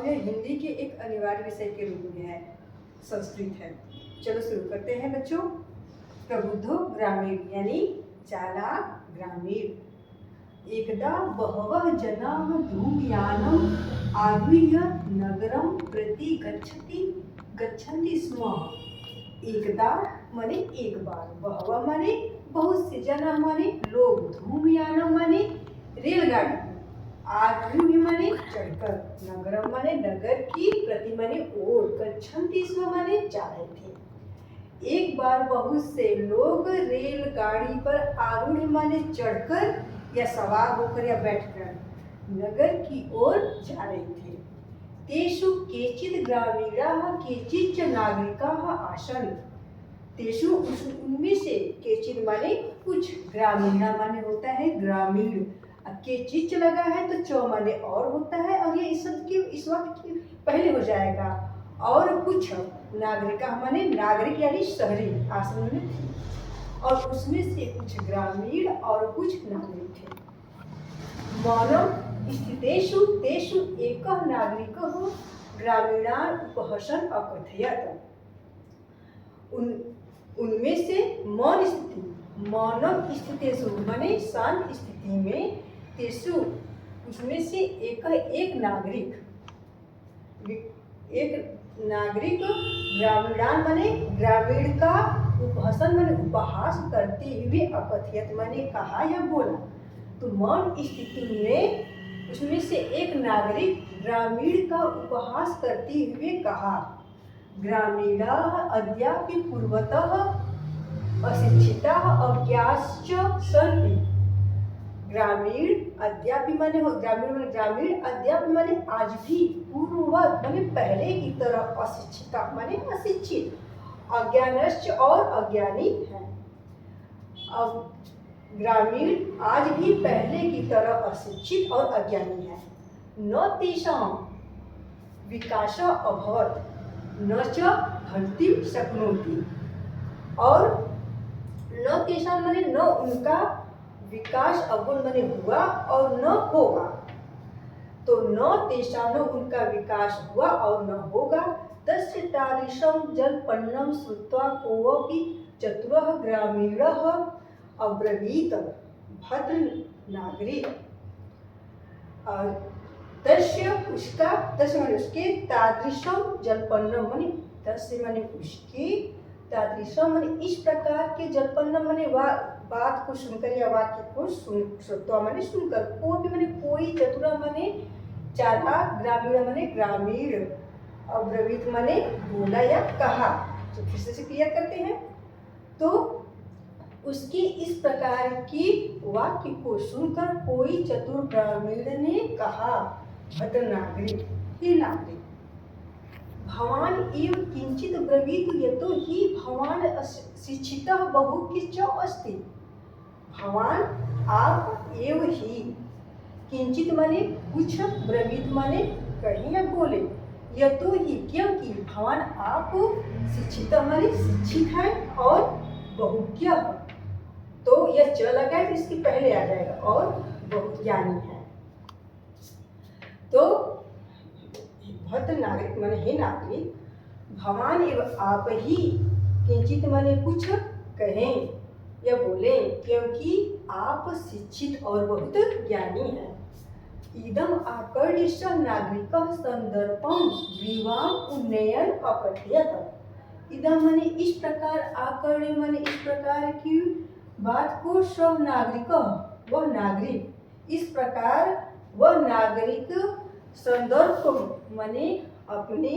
अब यह हिंदी के एक अनिवार्य विषय के रूप में है, संस्कृत है। चलो शुरू करते हैं बच्चों। प्रबुद्धो ग्रामीण यानी चालाक ग्रामीण। एकदा बहवः जनाः धूमयानम् आरुह्य नगरं प्रति गच्छन्ति स्म। एकदा माने एक बार, बहवः माने बहुत से, जना माने लोग, धूमयानम माने रेलगाड़ी, आरुह्य माने चढ़कर, नगरम माने नगर की, प्रति माने ओर, गच्छन्ति स्म माने जा रहे थे। एक बार बहुत से लोग रेलगाड़ी पर आरूढ़ माने चढ़कर या सवार होकर या बैठकर नगर की ओर जा रहे थे। तेषु केचित् ग्रामीणाः केचिच्च नागरिकाः आसन्। तेषु उनमें से, केचित् माने कुछ, ग्रामीणा माने होता है ग्रामीण, केचिच्च लगा है तो च माने और होता है, और ये इस वक्त पहले हो जाएगा। और कुछ नागरिका माने नागरिक यानी शहरी आसन में थी, और उसमें से कुछ ग्रामीण और कुछ नागरिक थे। मौनम स्थितेषु तेषु एकः नागरिकः ग्रामीणान् उपहसन् अकथयत्। उनमें से मौनम स्थितेषु माने शांत स्थिति में, तेषु उसमें से एक नागरिक ग्रामीणान माने ग्रामीण का, उपहसन माने उपहास करते हुए, अकथयत माने कहा या बोला। तो मौन स्थिति में उसमें से एक नागरिक ग्रामीण का उपहास करते हुए कहा, ग्रामीणाः अद्यापि पूर्वतः अशिक्षिताः अज्ञाश्च सन्ति। ग्रामीण अद्यापि माने ग्रामीण अद्यापि माने आज भी, पूर्ववत माने पहले की तरह, अशिक्षिता माने अशिक्षित, अज्ञानश्च और अज्ञानी है। अब ग्रामीण आज भी पहले की तरह अशिक्षित और अज्ञानी है। न तेषां विकासः अभवत् न च भवितुं शक्नोति। और न तेषां माने न उनका विकास अवगुण माने हुआ और न होगा। तो न तेषां न उनका विकास हुआ और न होगा। तस्य तादृशं जल्पन्नं श्रुत्वा कोऽपि चतुरः ग्रामीणः अब्रवीत्, भद्र नागरिक। तस्य माने उसके, तादृशं जल्पन्नं माने तस्य माने उसके, तादृशं माने इस प्रकार के, जल्पन्नं माने बात को सुनकर या वाक्य को श्रुत्वा माने सुनकर, कोई माने कोई, चतुर माने चालाक, ग्रामीण माने ग्रामीण, अब्रवीत माने बोला या कहा। तो फिर से क्लियर करते हैं। तो उसकी इस प्रकार की वाक्य को सुनकर कोई चतुर ग्रामीण ने कहा, भद्र नागरिक, हे नागरिक, भवान एव किंचित ब्रवीत यतो हि भवान शिक्षितः बहुकिंच अस्ति। भवान आप एव ही, किंचित माने कुछ, ब्रवीत माने कहीं या बोले, यतो ही क्योंकि, भवान आप शिक्षित माने शिक्षित है, और बहुज्ञ, तो यह च लगा है तो इसके पहले आ जाएगा, और बहुज्ञानी है। तो भद्र नागरिक माने हे नागरिक, भवान एवं आप ही, किंचित माने कुछ कहें या बोले, क्योंकि आप शिक्षित और बहुत ज्ञानी हैं। इदम आकर्ण्य नागरिकः संदर्भं ग्रीवाम् उन्नयन् अकथयत्। इदम माने इस प्रकार, आकर्ण्य माने इस प्रकार की बात को, सब नागरिक, वह नागरिक, इस प्रकार वह नागरिक, संदर्भ माने अपने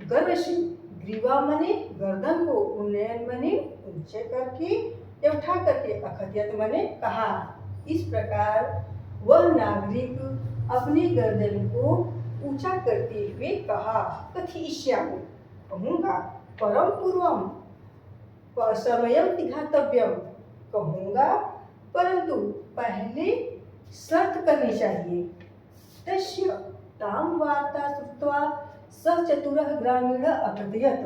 गर्व से, ग्रीवा माने गर्दन को, उन्नयन माने ऊंचे करके या उठा करके, अकथयत माने कहा। इस प्रकार वह नागरिक अपनी गर्दन को ऊंचा करते हुए कहा, कथयिष्यामि, कहूँगा, परम पूर्वम समयं विधातव्यम, कहूँगा परंतु पहले शर्त करनी चाहिए। तस्य तां वार्ता श्रुत्वा स चतुरः ग्रामीणः अकथयत्।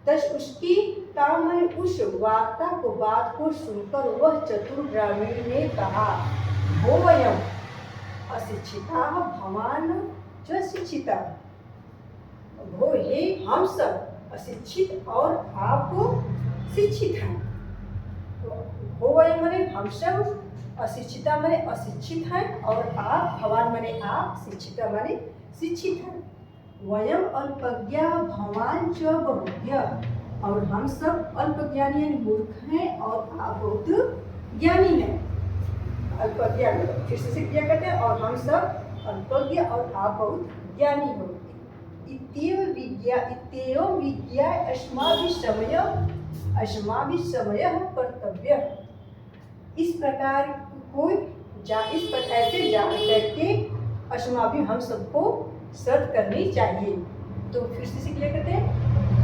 तस् उसकी, ताम माने उस वार्ता को, बात को सुनकर वह चतुर ग्रामीण ने कहा, भो वयम् अशिक्षिता भवान च शिक्षिता। वो हे हम सब अशिक्षित और आप शिक्षित हैं। तो हो वही माने हम सब, अशिक्षिता माने अशिक्षित हैं, और आप भवान माने आप, शिक्षिता माने शिक्षित हैं। वयम अल्पज्ञा भवान च बहुज्ञ। और हम सब अल्पज्ञानी यानी मूर्ख हैं और आप बहुत ज्ञानी हैं। अल्पज्ञ फिर से क्या कहते हैं, और हम सब अल्पज्ञ और आप बहुत ज्ञानी हो। इत्येव विद्या अस्माभिः समयः कर्तव्य। इस प्रकार ऐसे जान करके अस्माभि हम सबको सर्व करनी चाहिए। तो फिर से क्लियर करते हैं,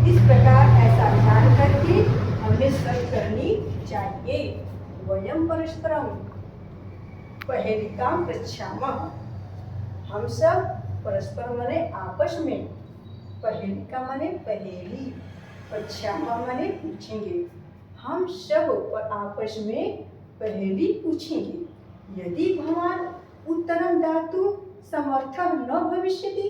इस प्रकार ऐसा जान करके हमें सर्व करनी चाहिए। वयम परस्परम पहेलिकाम पृच्छामः। हम सब परस्पर माने आपस में, पहेलिका माने पहेली, पृच्छामः माने पूछेंगे। हम सब आपस में पहेली पूछेंगे। यदि भवान उत्तरम दातुं समर्थः न भविष्यति।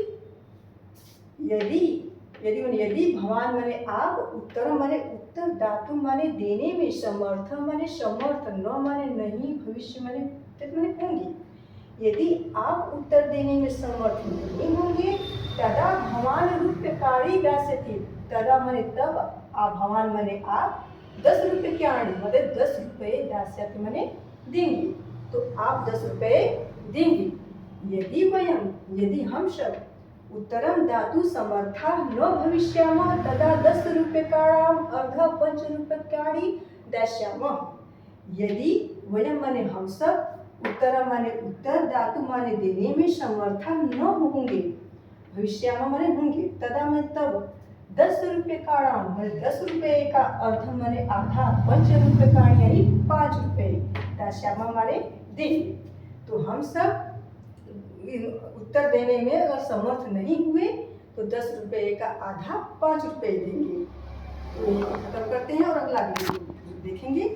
यदि भवान माने आप, उत्तरम माने उत्तर, दातुं माने देने में, समर्थ माने समर्थ, न माने नहीं, भविष्य माने होंगे। यदि आप उत्तर देने में समर्थ नहीं होंगे, तदा भवान रूप्यकाणि दास्यति। तदा माने तब, आप भवान माने आप, 10 रूप्यकाणि मतलब 10 रुपये, दास्यति माने देंगे। तो आप 10 रुपये देंगे। यदि हम सब उत्तरम दातुं समर्था न भविष्यामः, तदा 10 रूप्यकाणाम् अर्ध 5 रूप्यकाणि दास्यामः। यदि वयम माने हम सब, उत्तर माने उत्तर, धातु माने देने में समर्थ न होंगे, भविष्य माने होंगे, तदा में तब 10 रूप्यकाणां माने 10 रुपये का अर्ध माने आधा, 5 रूप्यकाणि यानी 5 रुपये, दास्यामः माने देंगे। तो हम सब उत्तर देने में अगर समर्थ नहीं हुए तो 10 रुपये का आधा 5 रुपये देंगे। तो खत्म करते हैं और अगला वीडियो देखेंगे।